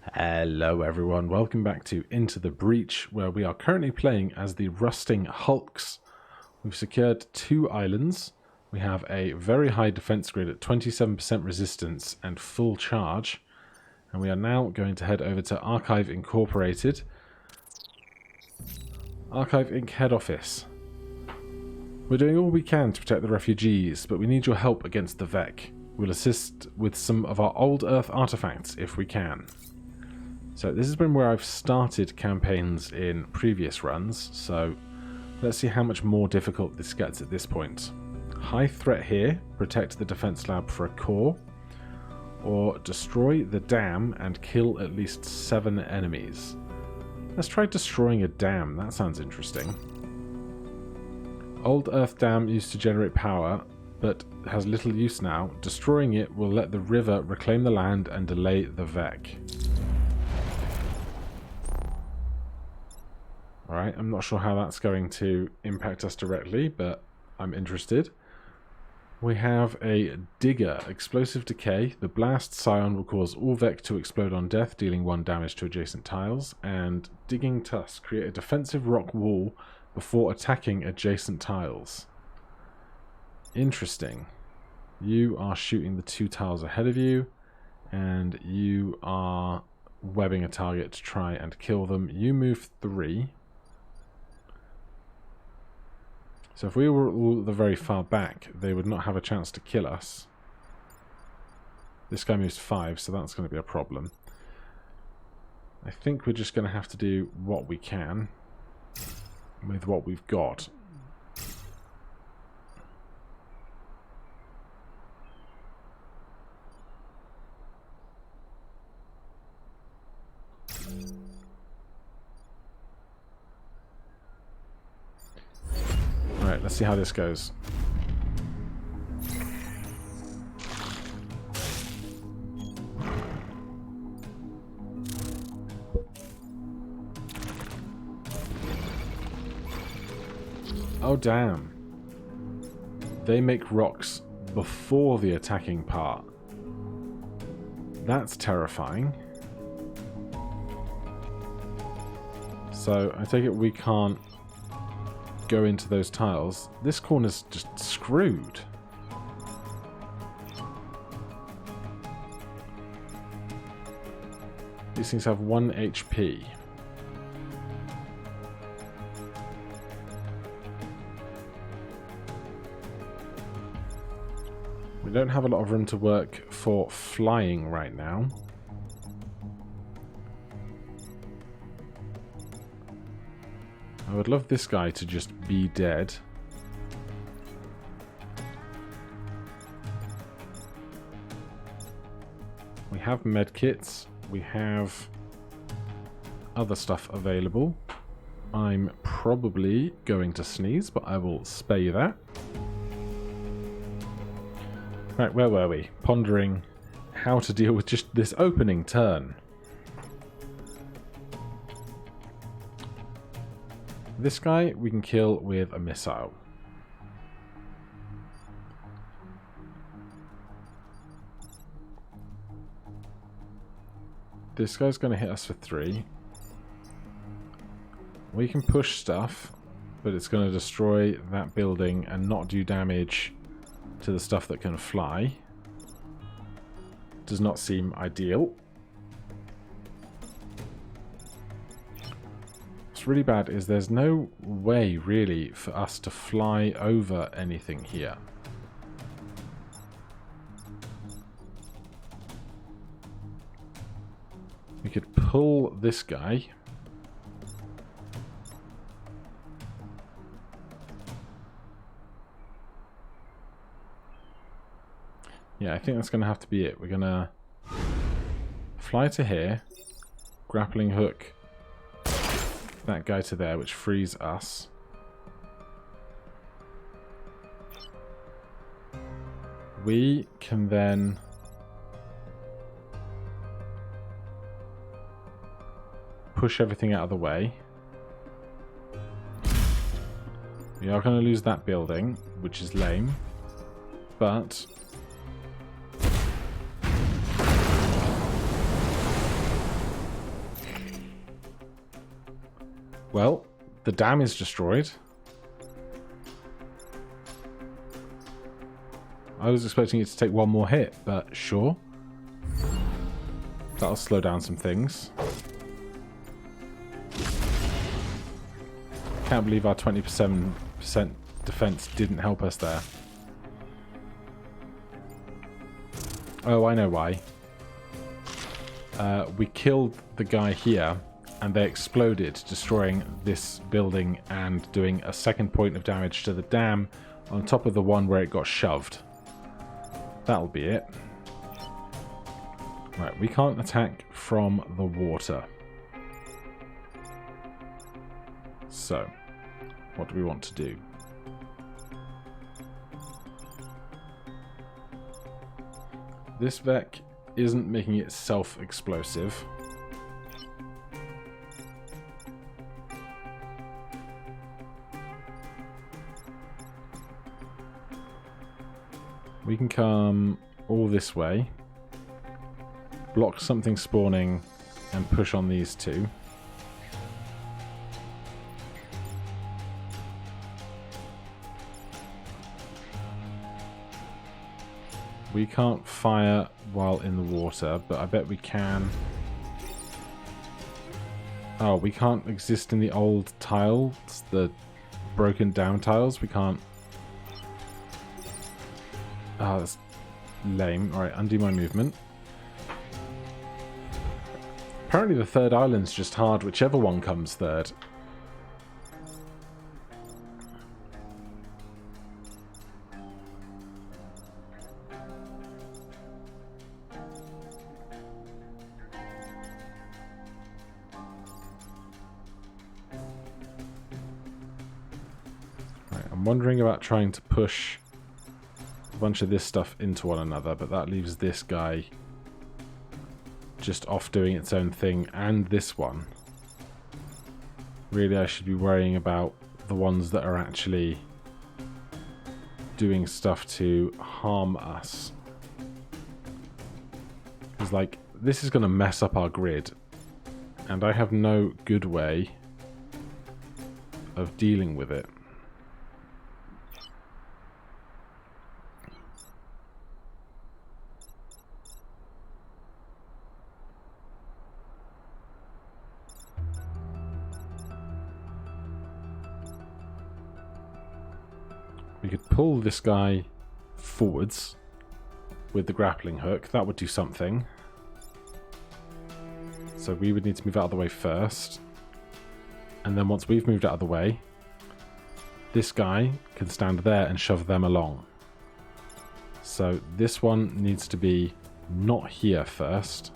Hello everyone, welcome back to Into the Breach, where we are currently playing as the Rusting Hulks. We've secured 2 islands. We have a very high defense grid at 27% resistance and full charge. And we are now going to head over to Archive Incorporated. Archive Inc. head office. We're doing all we can to protect the refugees, but we need your help against the Vec. We'll assist with some of our old Earth artifacts if we can. So this has been where I've started campaigns in previous runs, so let's see how much more difficult this gets at this point. High threat here, protect the defense lab for a core, or destroy the dam and kill at least 7 enemies. Let's try destroying a dam, that sounds interesting. Old Earth Dam used to generate power, but has little use now. Destroying it will let the river reclaim the land and delay the Vec. Alright, I'm not sure how that's going to impact us directly, but I'm interested. We have a Digger, Explosive Decay. The Blast Scion will cause all Vec to explode on death, dealing 1 damage to adjacent tiles. And Digging Tusk, create a defensive rock wall before attacking adjacent tiles. Interesting. You are shooting the 2 tiles ahead of you, and you are webbing a target to try and kill them. You move 3. So if we were all the very far back, they would not have a chance to kill us. This guy moves 5, so that's going to be a problem. I think we're just going to have to do what we can with what we've got. Alright, let's see how this goes. Oh damn. They make rocks before the attacking part. That's terrifying. So I take it we can't go into those tiles. This corner's just screwed. These things have 1 HP. We don't have a lot of room to work for flying right now. I would love this guy to just be dead. We have medkits. We have other stuff available. I'm probably going to sneeze, but I will spare you that. Right, where were we? Pondering how to deal with just this opening turn. This guy we can kill with a missile. This guy's going to hit us for 3. We can push stuff, but it's going to destroy that building and not do damage to the stuff that can fly. Does not seem ideal. What's really bad is there's no way really for us to fly over anything here. We could pull this guy. Yeah, I think that's going to have to be it. We're going to fly to here, grappling hook that guy to there, which frees us. We can then push everything out of the way. We are going to lose that building, which is lame, but Well, the dam is destroyed. I was expecting it to take one more hit, but sure. That'll slow down some things. Can't believe our 20% defense didn't help us there. Oh, I know why. We killed the guy here, and they exploded, destroying this building and doing a second point of damage to the dam on top of the one where it got shoved. That'll be it. Right, we can't attack from the water. So, what do we want to do? This Vec isn't making it self-explosive. We can come all this way, block something spawning, and push on these two. We can't fire while in the water, but I bet we can. Oh, we can't exist in the old tiles, the broken down tiles. We can't. Oh, that's lame. Alright, undo my movement. Apparently the third island's just hard, whichever one comes third. Right, I'm wondering about trying to push a bunch of this stuff into one another, but that leaves this guy just off doing its own thing, and this one. Really, I should be worrying about the ones that are actually doing stuff to harm us. Because, like, this is going to mess up our grid, and I have no good way of dealing with it. We could pull this guy forwards with the grappling hook. That would do something. So we would need to move out of the way first. And then once we've moved out of the way, this guy can stand there and shove them along. So this one needs to be not here first.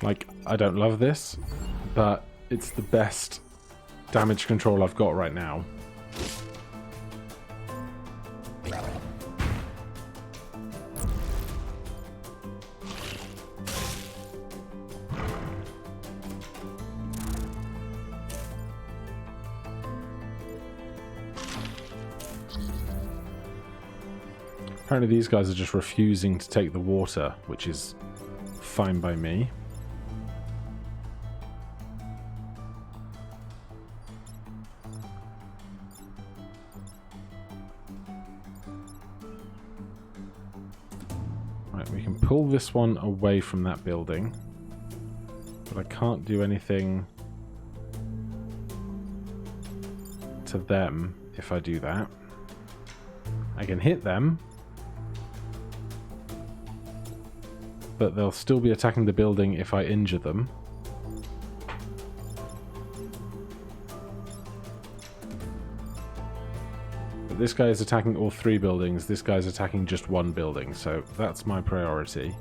Like, I don't love this, but it's the best damage control I've got right now. Apparently these guys are just refusing to take the water, which is fine by me. We can pull this one away from that building, but I can't do anything to them if I do that. I can hit them, but they'll still be attacking the building if I injure them. This guy is attacking all three buildings. This guy's attacking just one building, so that's my priority.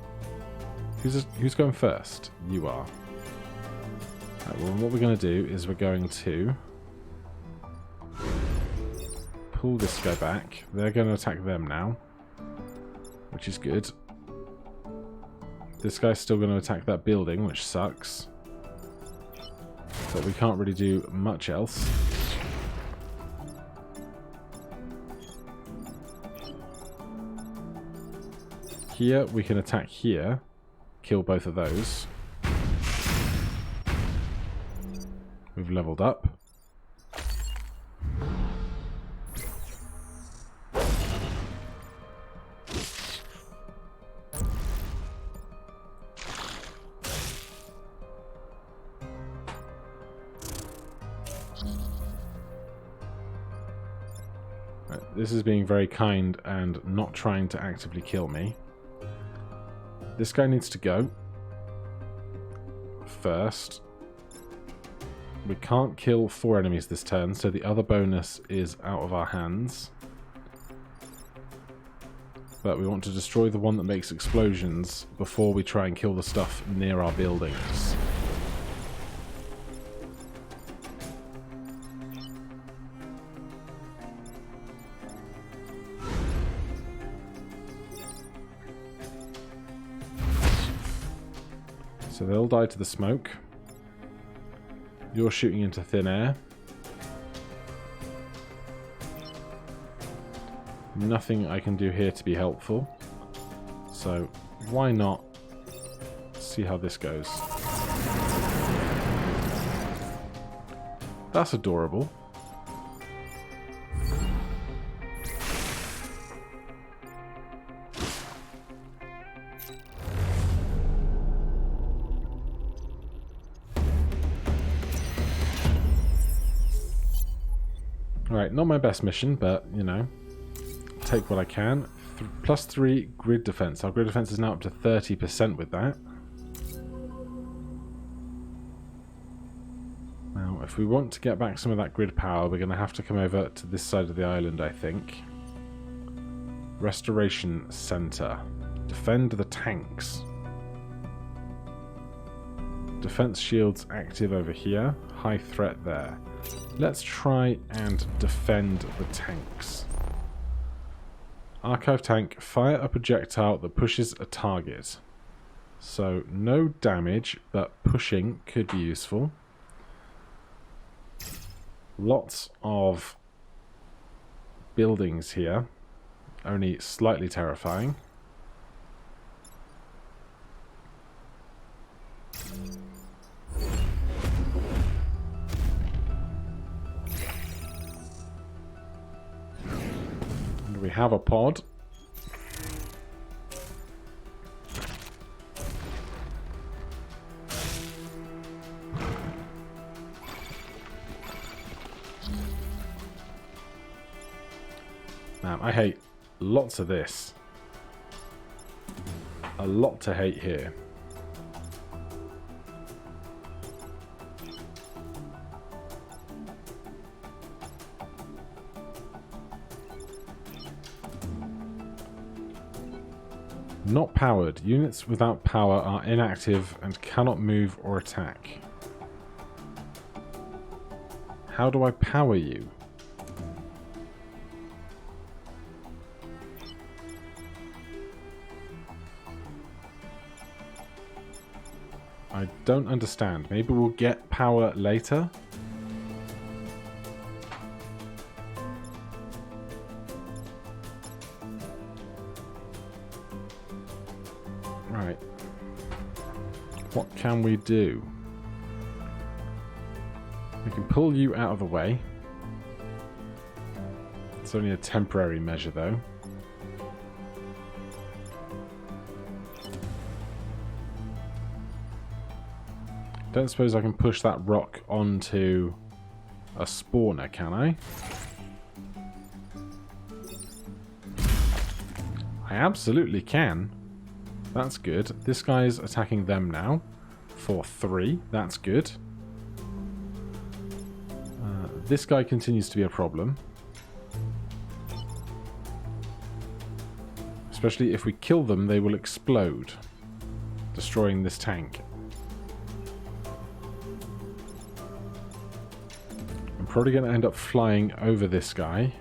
Who's going first? You are. Right, well, what we're going to do is we're going to pull this guy back. They're going to attack them now, which is good. This guy's still going to attack that building, which sucks. But we can't really do much else. Here, we can attack here. Kill both of those. We've leveled up. Right, this is being very kind and not trying to actively kill me. This guy needs to go first. We can't kill 4 enemies this turn, so the other bonus is out of our hands. But we want to destroy the one that makes explosions before we try and kill the stuff near our buildings. So they'll die to the smoke. You're shooting into thin air. Nothing I can do here to be helpful. So why not see how this goes? That's adorable. Alright, not my best mission, but, you know, take what I can. Plus 3 grid defense. Our grid defense is now up to 30% with that. Now, if we want to get back some of that grid power, we're going to have to come over to this side of the island, I think. Restoration Center. Defend the tanks. Defense shields active over here. High threat there. Let's try and defend the tanks. Archive tank, fire a projectile that pushes a target. So no damage, but pushing could be useful. Lots of buildings here, only slightly terrifying. We have a pod. Man, I hate lots of this. A lot to hate here. Not powered. Units without power are inactive and cannot move or attack. How do I power you? I don't understand. Maybe we'll get power later? Right. What can we do? We can pull you out of the way. It's only a temporary measure, though. Don't suppose I can push that rock onto a spawner, can I? I absolutely can. That's good. This guy's attacking them now for 3. That's good. This guy continues to be a problem. Especially if we kill them, they will explode, destroying this tank. I'm probably going to end up flying over this guy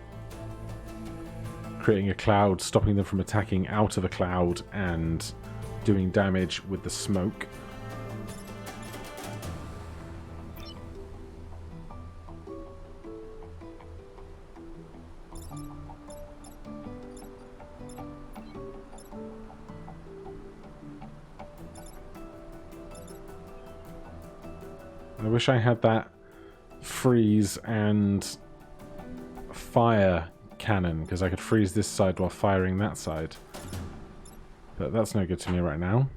creating a cloud, stopping them from attacking out of a cloud, and doing damage with the smoke. I wish I had that freeze and fire cannon, because I could freeze this side while firing that side. But that's no good to me right now.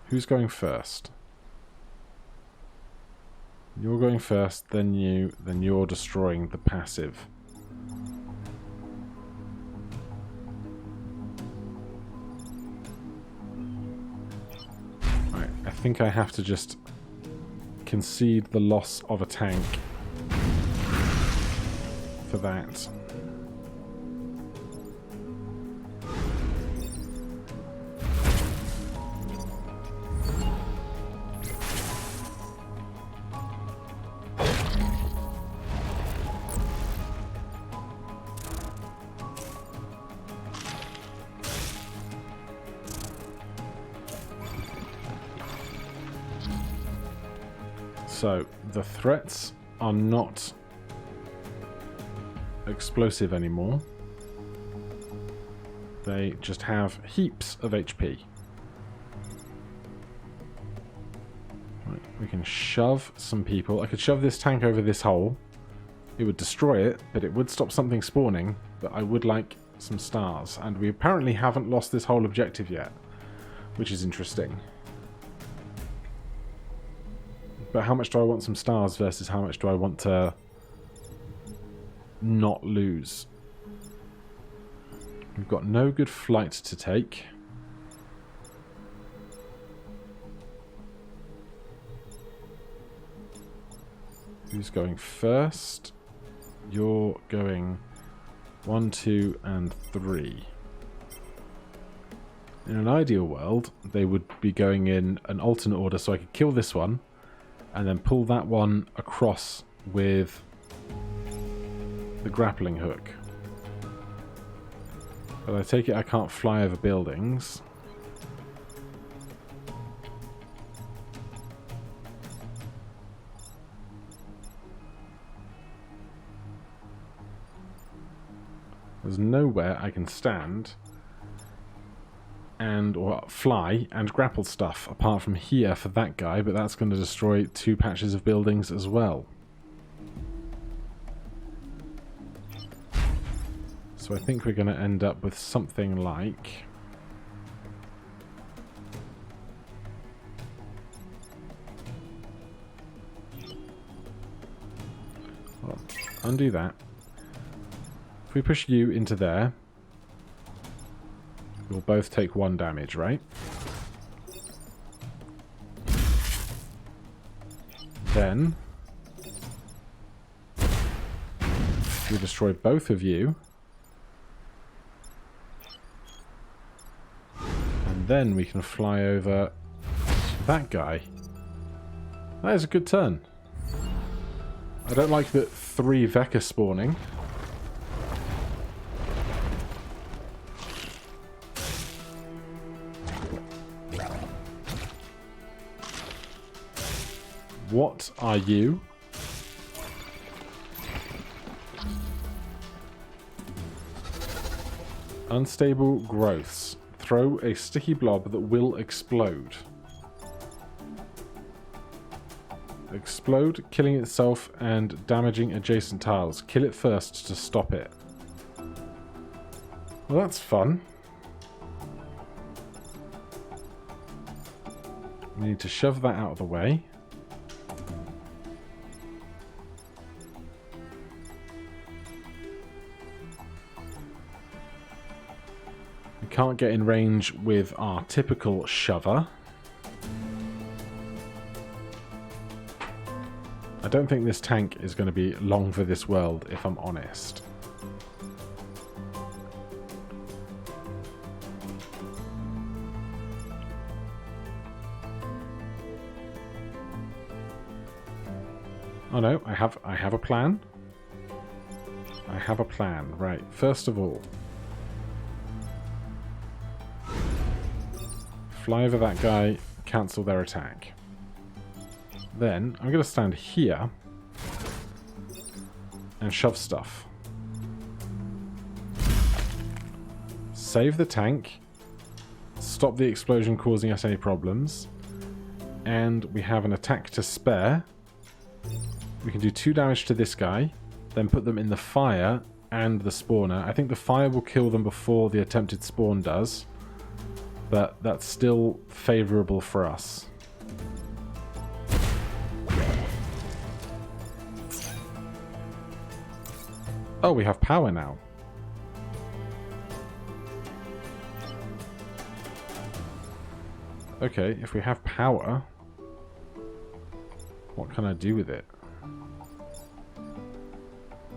Who's going first? You're going first, then you, then you're destroying the passive. Right, I think I have to just concede the loss of a tank for that. So, the threats are not explosive anymore. They just have heaps of HP. Right, we can shove some people. I could shove this tank over this hole. It would destroy it, but it would stop something spawning. But I would like some stars. And we apparently haven't lost this whole objective yet, which is interesting. But how much do I want some stars versus how much do I want to not lose? We've got no good flight to take. Who's going first? You're going 1, 2, and 3. In an ideal world, they would be going in an alternate order, so I could kill this one and then pull that one across with the grappling hook. But I take it I can't fly over buildings. There's nowhere I can stand and or fly and grapple stuff apart from here for that guy, but that's going to destroy 2 patches of buildings as well. So I think we're going to end up with something like well, undo that. If we push you into there, we'll both take 1 damage, right? Then we destroy both of you. And then we can fly over that guy. That is a good turn. I don't like that 3 Vek are spawning. What are you? Unstable growths. Throw a sticky blob that will explode. Explode, killing itself and damaging adjacent tiles. Kill it first to stop it. Well, that's fun. We need to shove that out of the way. We can't get in range with our typical shover. I don't think this tank is going to be long for this world, if I'm honest. Oh no, I have a plan. I have a plan. Right, first of all, fly over that guy, cancel their attack. Then I'm going to stand here and shove stuff. Save the tank, stop the explosion causing us any problems, and we have an attack to spare. We can do 2 damage to this guy, then put them in the fire and the spawner. I think the fire will kill them before the attempted spawn does, but that's still favourable for us. Oh, we have power now. Okay, if we have power, what can I do with it?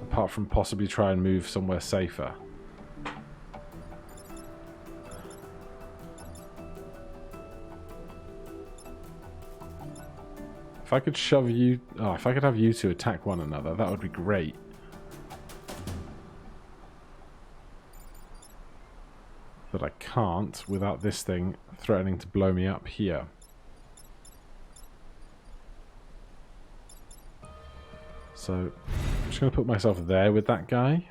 Apart from possibly try and move somewhere safer. If I could shove you... Oh, if I could have you two attack one another, that would be great. But I can't without this thing threatening to blow me up here. So, I'm just going to put myself there with that guy.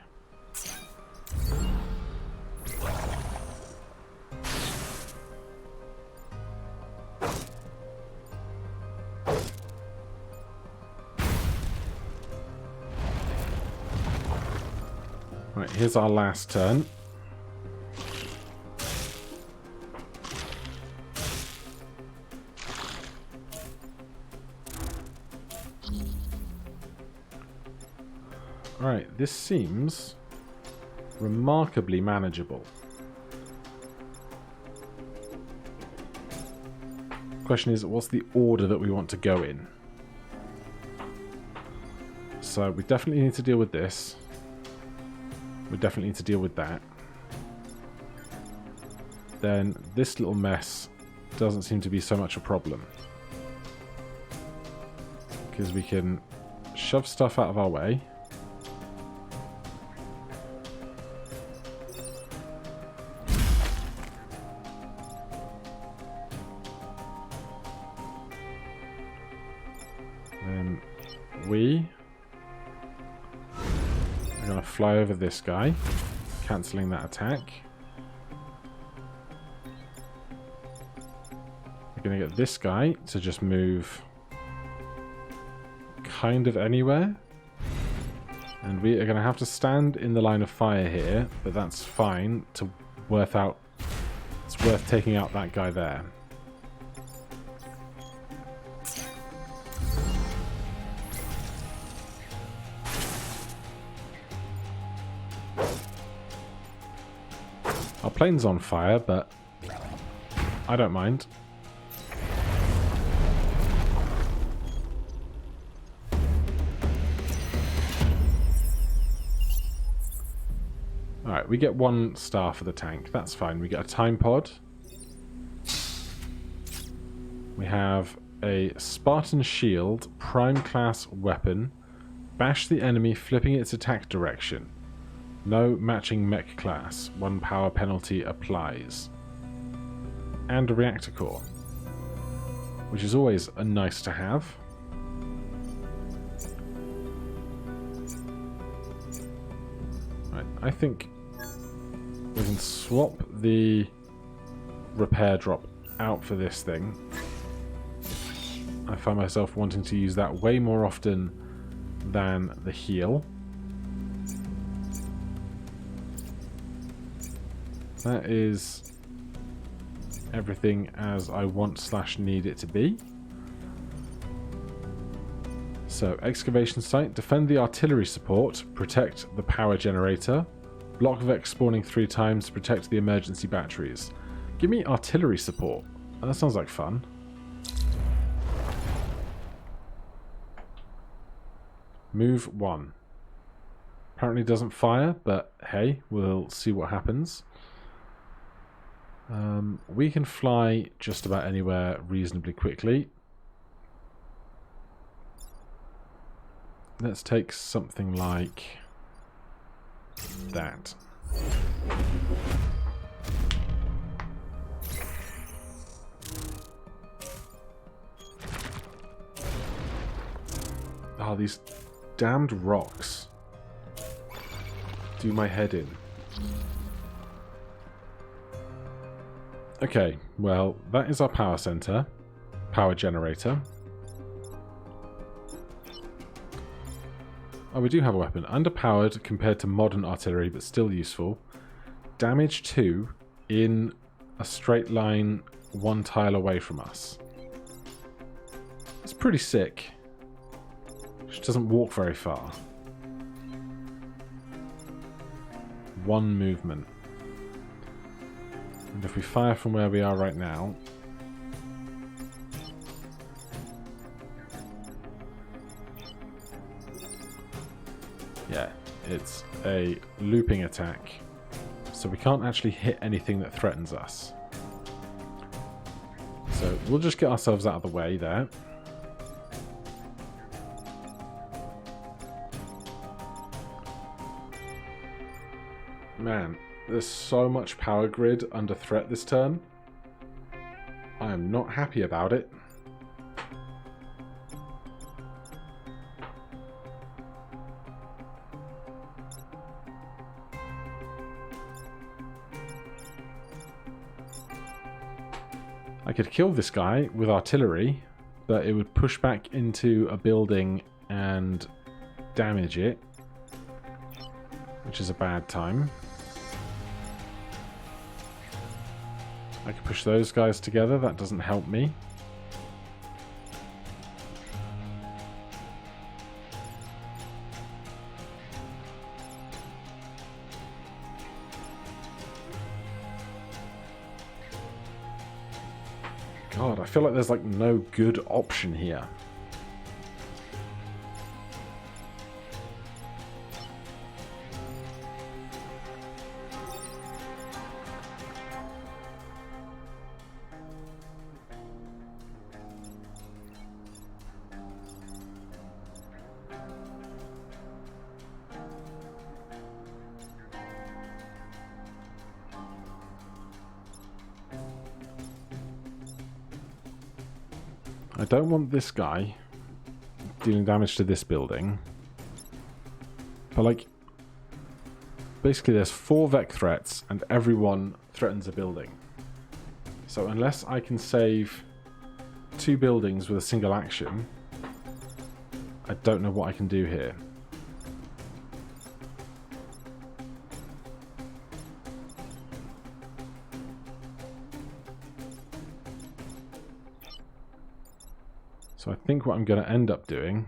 Right, here's our last turn. Alright, this seems remarkably manageable. Question is, what's the order that we want to go in? So we definitely need to deal with this. We definitely need to deal with that. Then this little mess doesn't seem to be so much a problem, because we can shove stuff out of our way. Then we are going to fly over this guy, cancelling that attack. We're going to get this guy to just move kind of anywhere. And we are going to have to stand in the line of fire here, but that's fine. It's worth taking out that guy there. Our plane's on fire, but I don't mind. Alright, we get 1 star for the tank. That's fine. We get a time pod. We have a Spartan shield, prime class weapon. Bash the enemy, flipping its attack direction. No matching mech class. 1 power penalty applies. And a reactor core, which is always a nice to have. Right, I think we can swap the repair drop out for this thing. I find myself wanting to use that way more often than the heal. That is everything as I want / need it to be. So, excavation site, defend the artillery support, protect the power generator, block Vex spawning 3 times, protect the emergency batteries. Give me artillery support. Oh, that sounds like fun. Move 1. Apparently doesn't fire, but hey, we'll see what happens. We can fly just about anywhere reasonably quickly. Let's take something like that. Oh, these damned rocks do my head in. Okay, well, that is our power center. Power generator. Oh, we do have a weapon. Underpowered compared to modern artillery, but still useful. Damage 2 in a straight line 1 tile away from us. It's pretty sick. She doesn't walk very far. 1 movement. And if we fire from where we are right now... Yeah, it's a looping attack. So we can't actually hit anything that threatens us. So we'll just get ourselves out of the way there. Man, there's so much power grid under threat this turn. I am not happy about it. I could kill this guy with artillery, but it would push back into a building and damage it, which is a bad time. I could push those guys together, that doesn't help me. God, I feel like there's like no good option here. I don't want this guy dealing damage to this building. But like, basically there's 4 Vec threats and everyone threatens a building. So unless I can save 2 buildings with a single action, I don't know what I can do here. So I think what I'm going to end up doing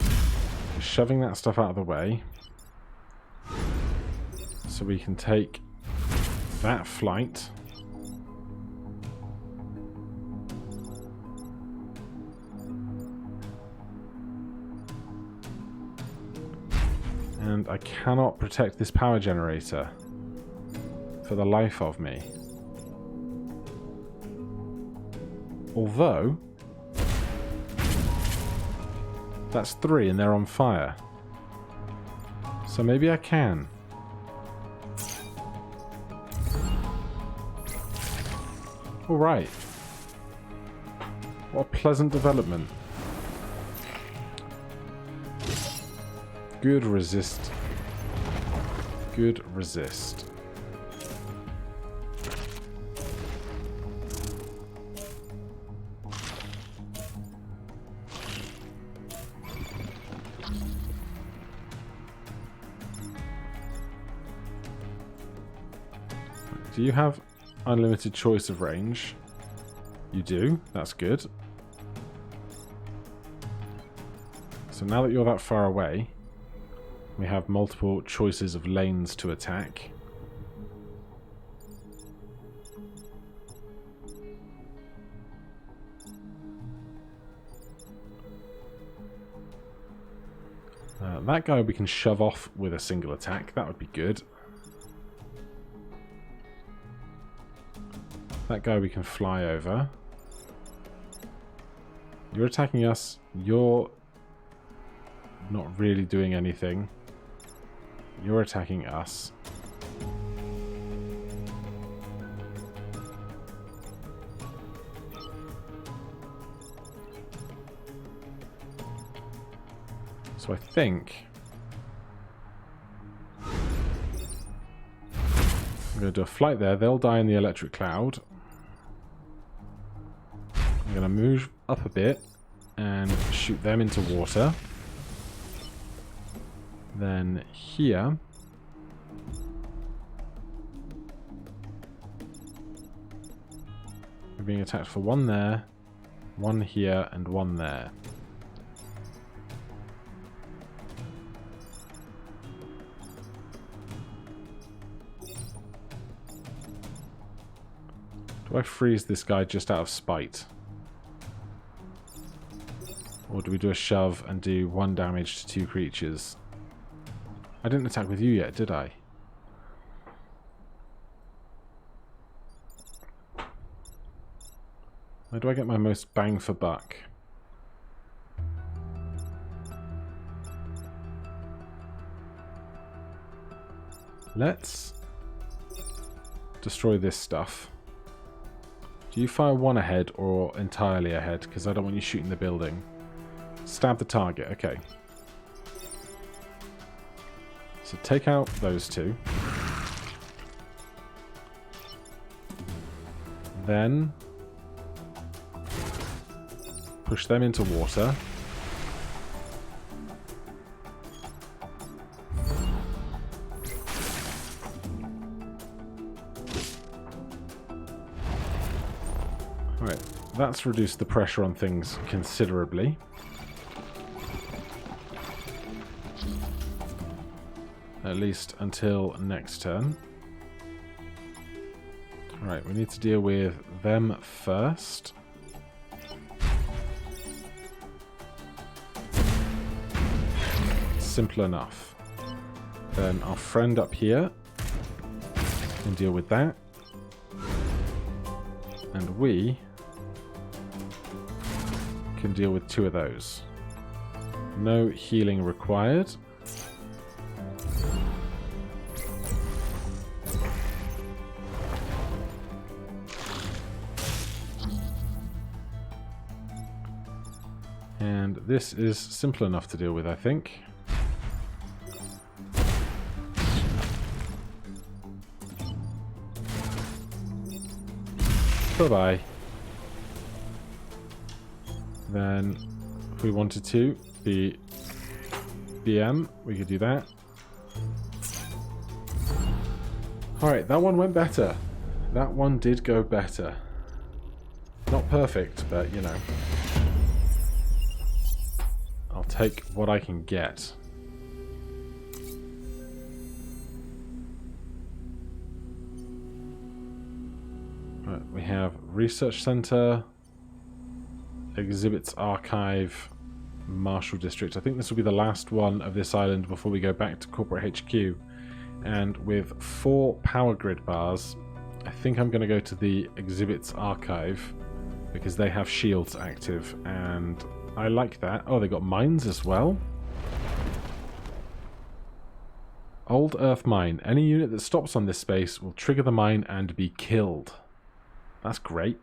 is shoving that stuff out of the way so we can take that flight and I cannot protect this power generator for the life of me. Although, that's 3 and they're on fire. So maybe I can. Alright. What a pleasant development. Good resist. Good resist. Do you have unlimited choice of range? You do. That's good. So now that you're that far away, we have multiple choices of lanes to attack. That guy we can shove off with a single attack. That would be good. That guy we can fly over. You're attacking us. You're not really doing anything. You're attacking us. So I think I'm going to do a flight there. They'll die in the electric cloud. I'm going to move up a bit and shoot them into water. Then here, we're being attacked for one there, one here, and one there. Do I freeze this guy just out of spite? Or do we do a shove and do 1 damage to 2 creatures? I didn't attack with you yet, did I? Where do I get my most bang for buck? Let's destroy this stuff. Do you fire 1 ahead or entirely ahead? Because I don't want you shooting the building. Stab the target, okay. So take out those 2. Then push them into water. Alright, that's reduced the pressure on things considerably. At least until next turn. Alright, we need to deal with them first. Simple enough. Then our friend up here can deal with that. And we can deal with 2 of those. No healing required. And this is simple enough to deal with, I think. Bye-bye. Then, if we wanted to be BM, we could do that. Alright, that one went better. That one did go better. Not perfect, but, you know. I'll take what I can get. Right, we have Research Center, Exhibits Archive, Marshall District. I think this will be the last one of this island before we go back to Corporate HQ. And with 4 power grid bars, I think I'm going to go to the Exhibits Archive because they have shields active and I like that. Oh, they got mines as well. Old Earth Mine. Any unit that stops on this space will trigger the mine and be killed. That's great.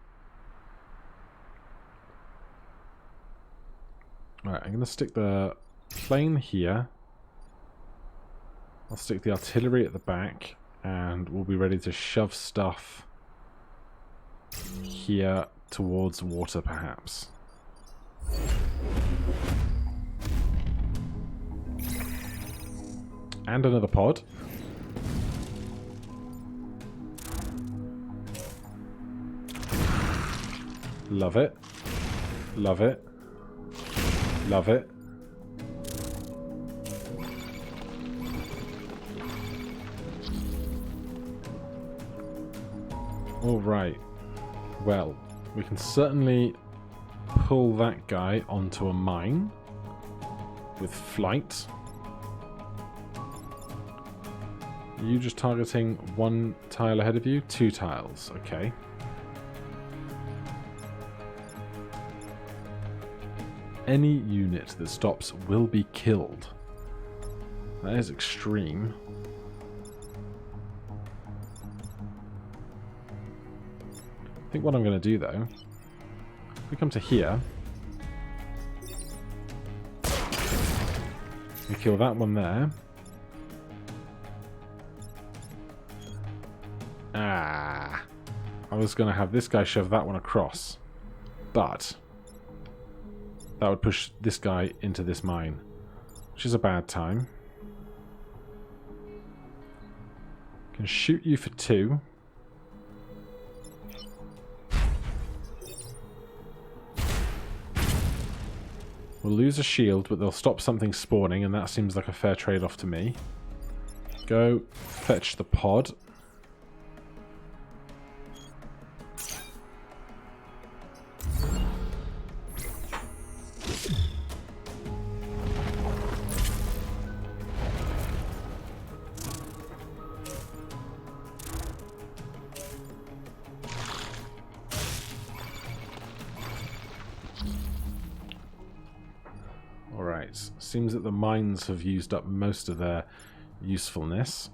Alright, I'm going to stick the plane here. I'll stick the artillery at the back and we'll be ready to shove stuff here towards water perhaps. And another pod. Love it. Love it. Love it. Alright. Well, we can certainly pull that guy onto a mine with flight. Are you just targeting 1 tile ahead of you? 2 tiles, okay. any unit that stops will be killed. That is extreme. I think what I'm going to do though, if we come to here, we kill that one there. Ah, I was going to have this guy shove that one across, but that would push this guy into this mine, which is a bad time. Can shoot you for 2. We'll lose a shield, but they'll stop something spawning, and that seems like a fair trade-off to me. Go fetch the pod. Alright, seems that the mines have used up most of their usefulness.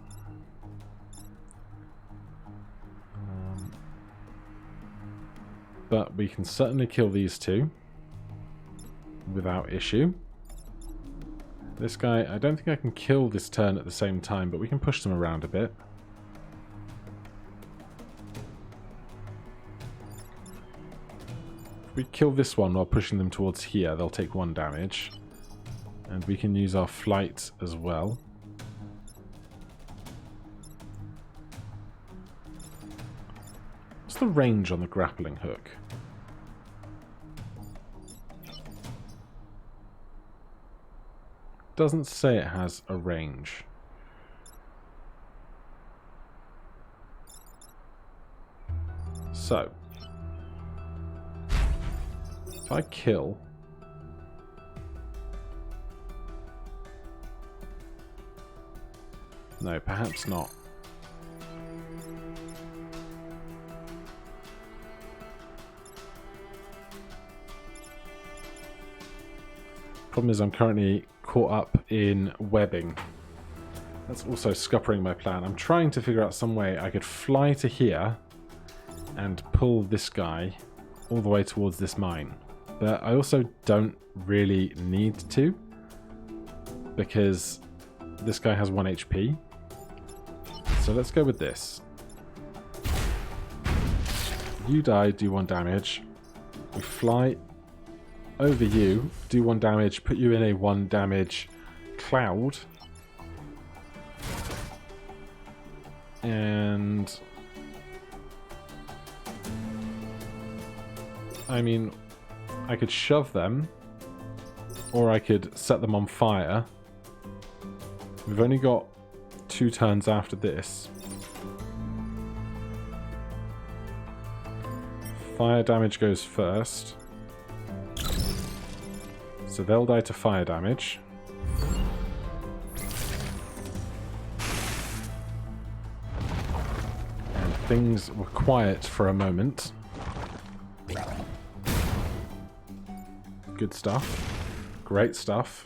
But we can certainly kill these 2 without issue. This guy, I don't think I can kill this turn at the same time, but we can push them around a bit. If we kill this one while pushing them towards here, they'll take 1 damage. And we can use our flight as well. What's the range on the grappling hook? Doesn't say it has a range. So, if I kill... No, perhaps not. Problem is I'm currently caught up in webbing. That's also scuppering my plan. I'm trying to figure out some way I could fly to here and pull this guy all the way towards this mine. But I also don't really need to, because this guy has 1 HP. So let's go with this. You die, do 1 damage. We fly over you, do 1 damage, put you in a 1 damage cloud. And... I mean, I could shove them, or I could set them on fire. We've only got 2 turns after this. Fire damage goes first. So they'll die to fire damage. And things were quiet for a moment. Good stuff. Great stuff.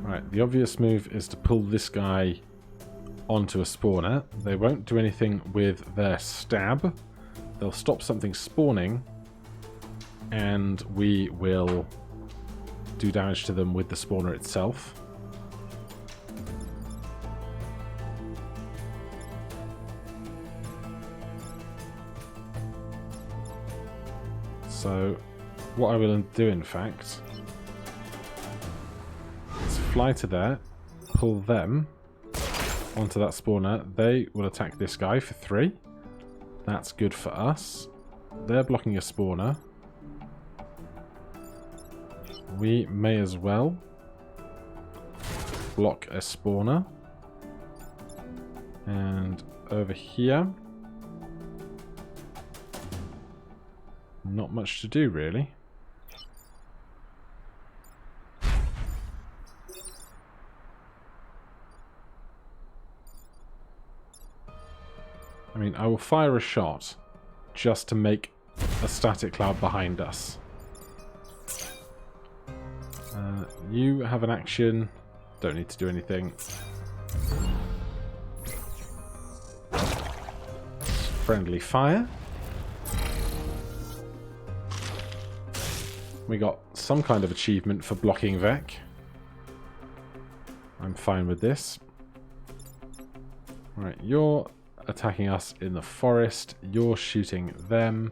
Right, the obvious move is to pull this guy onto a spawner. They won't do anything with their stab. They'll stop something spawning, and we will do damage to them with the spawner itself. So what I will do, in fact, is fly to there, pull them onto that spawner. They will attack this guy for 3. That's good for us. They're blocking a spawner. We may as well block a spawner. And over here, not much to do, really. I mean, I will fire a shot just to make a static cloud behind us. You have an action. Don't need to do anything. Friendly fire. We got some kind of achievement for blocking Vec. I'm fine with this. Right, you're attacking us in the forest. You're shooting them.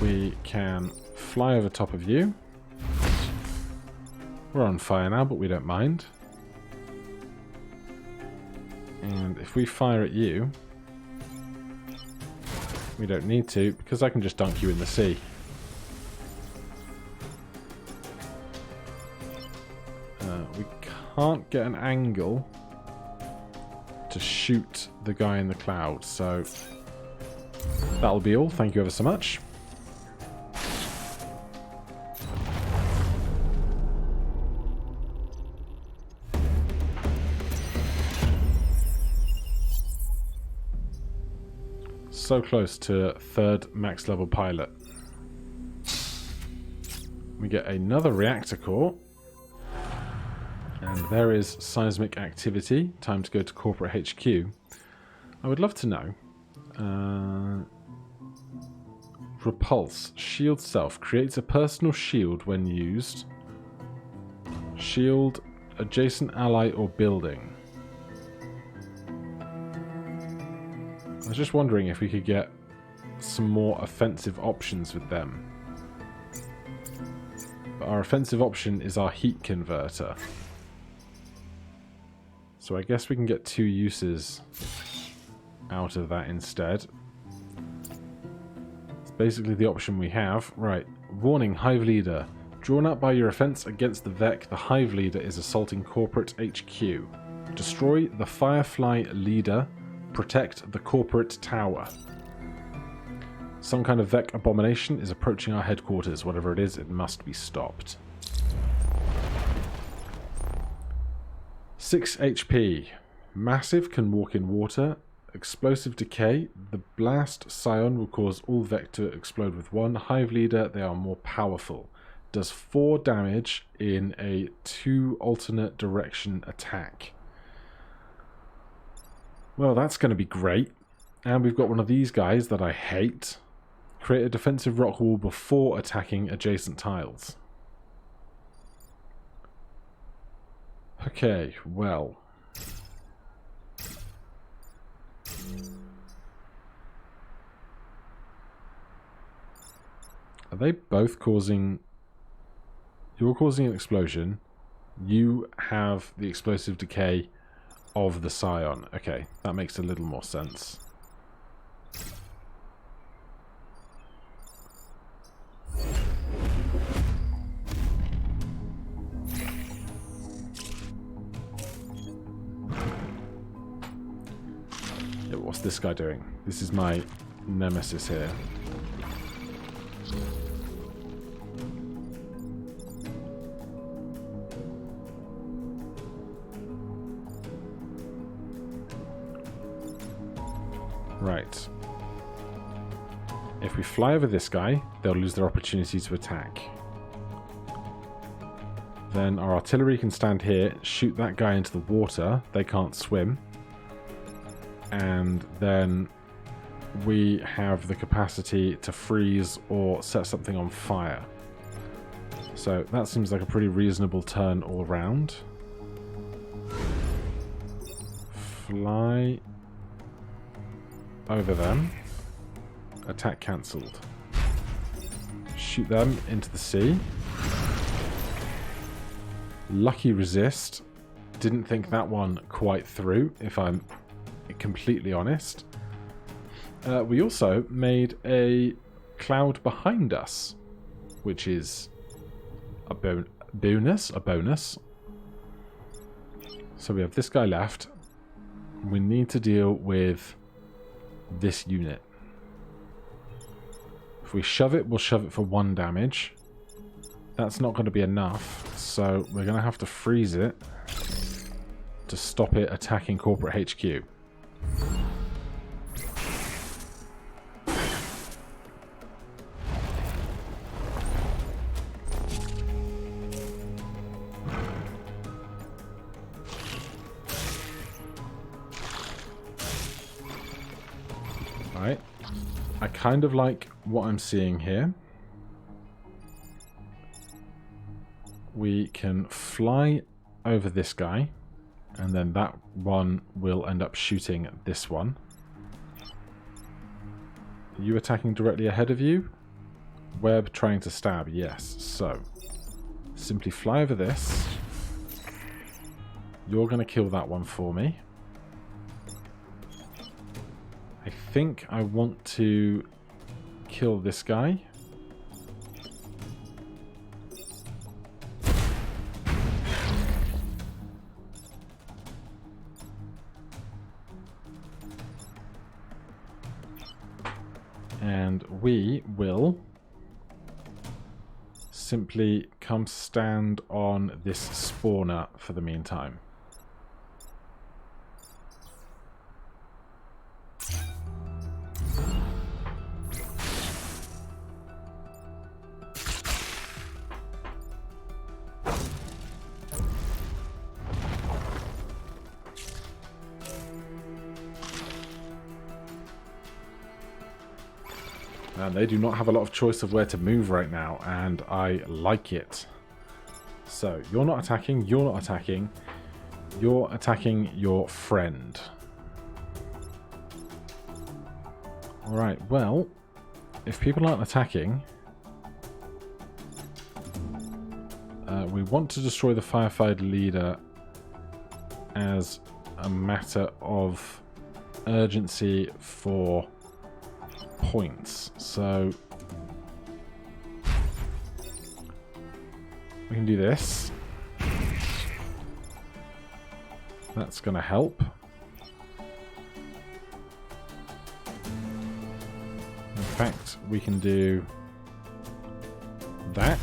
We can fly over top of you. We're on fire now, but we don't mind. And if we fire at you, we don't need to, because I can just dunk you in the sea. We can't get an angle to shoot the guy in the cloud, so that'll be all. Thank you ever so much. So close to 3rd max level pilot. We get another reactor core. And there is seismic activity. Time to go to corporate HQ. I would love to know. Repulse. Shield self. Creates a personal shield when used. Shield adjacent ally or building. I was just wondering if we could get some more offensive options with them. But our offensive option is our heat converter. So I guess we can get 2 uses out of that instead. It's basically the option we have. Right. Warning, Hive Leader. Drawn up by your offense against the Vec, the Hive Leader is assaulting corporate HQ. Destroy the Firefly Leader. Protect the corporate tower. Some kind of Vec abomination is approaching our headquarters. Whatever it is, it must be stopped. 6 HP. Massive, can walk in water. Explosive decay. The blast scion will cause all Vec to explode with 1. Hive Leader, they are more powerful. Does 4 damage in a 2 alternate direction attack. Well, that's going to be great. And we've got one of these guys that I hate. Create a defensive rock wall before attacking adjacent tiles. Okay, well. Are they both causing... You're causing an explosion. You have the explosive decay of the scion. Okay, that makes a little more sense. Yeah, what's this guy doing? This is my nemesis here. Right. If we fly over this guy, they'll lose their opportunity to attack. Then our artillery can stand here, shoot that guy into the water. They can't swim. And then we have the capacity to freeze or set something on fire. So that seems like a pretty reasonable turn all round. Fly over them. Attack cancelled. Shoot them into the sea. Lucky resist. Didn't think that one quite through, if I'm completely honest. We also made a cloud behind us, which is a bonus. So we have this guy left. We need to deal with this unit. If we shove it, we'll shove it for 1 damage. That's not going to be enough, so we're going to have to freeze it. to stop it attacking corporate HQ. Right. I kind of like what I'm seeing here. We can fly over this guy, and then that one will end up shooting this one. Are you attacking directly ahead of you? Web trying to stab, yes. So, simply fly over this. You're going to kill that one for me. I think I want to kill this guy. And we will simply come stand on this spawner for the meantime. And they do not have a lot of choice of where to move right now, and I like it. So, you're not attacking, you're not attacking. You're attacking your friend. Alright, well, if people aren't attacking, we want to destroy the firefighter leader as a matter of urgency for points. So we can do this. That's going to help. In fact, we can do that.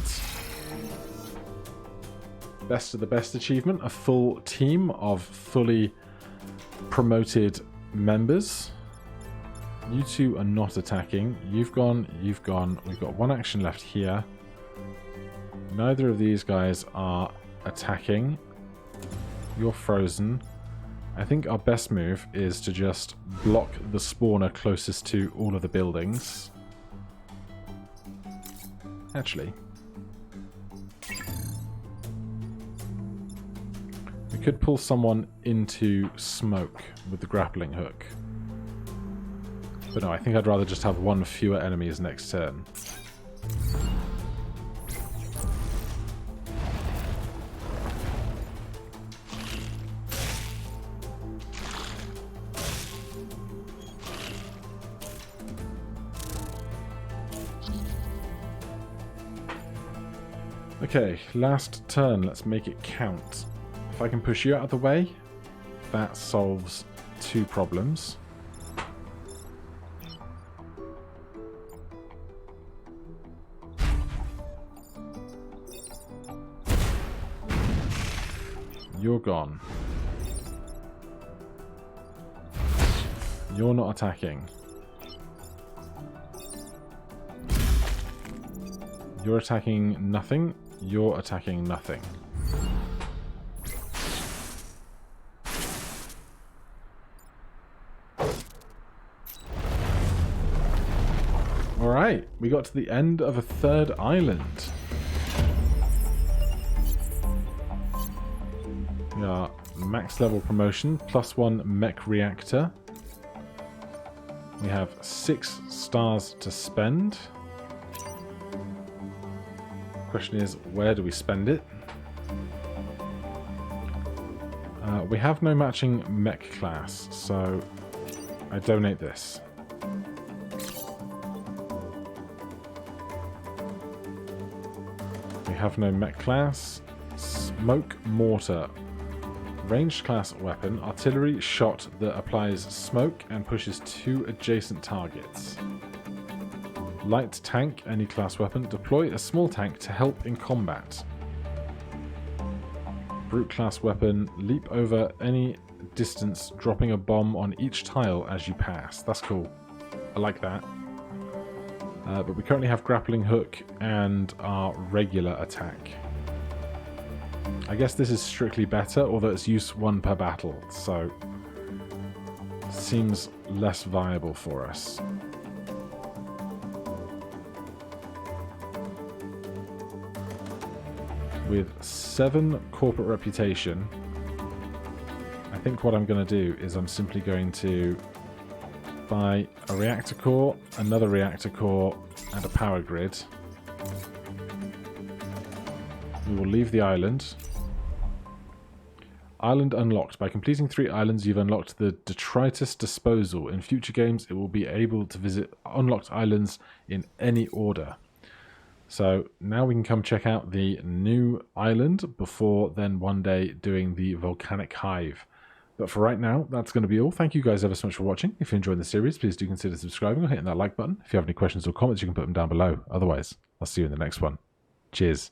Best of the best achievement, a full team of fully promoted members. You two are not attacking. You've gone, you've gone. We've got one action left here. Neither of these guys are attacking. You're frozen. I think our best move is to just block the spawner closest to all of the buildings. Actually, we could pull someone into smoke with the grappling hook. But no, I think I'd rather just have one fewer enemies next turn. Okay, last turn. Let's make it count. If I can push you out of the way, that solves two problems. You're gone. You're not attacking. You're attacking nothing. You're attacking nothing. Alright, we got to the end of a third island. We are max level promotion, +1 mech reactor. We have 6 stars to spend. Question is, where do we spend it? We have no matching mech class, so I donate this. We have no mech class. Smoke mortar. Ranged class weapon. Artillery shot that applies smoke and pushes 2 adjacent targets. Light tank, any class weapon. Deploy a small tank to help in combat. brute class weapon. Leap over any distance, dropping a bomb on each tile as you pass. That's cool. I like that. But we currently have grappling hook and our regular attack. I guess this is strictly better, although it's use 1 per battle, so seems less viable for us. With 7 corporate reputation, I think what I'm going to do is I'm simply going to buy a reactor core, another reactor core, and a power grid. We will leave the island. Island unlocked. By completing 3 islands, you've unlocked the detritus disposal. In future games, it will be able to visit unlocked islands in any order. So now we can come check out the new island before then one day doing the volcanic hive. But for right now, that's going to be all. Thank you guys ever so much for watching. If you enjoyed the series, please do consider subscribing or hitting that like button. If you have any questions or comments, you can put them down below. Otherwise, I'll see you in the next one. Cheers.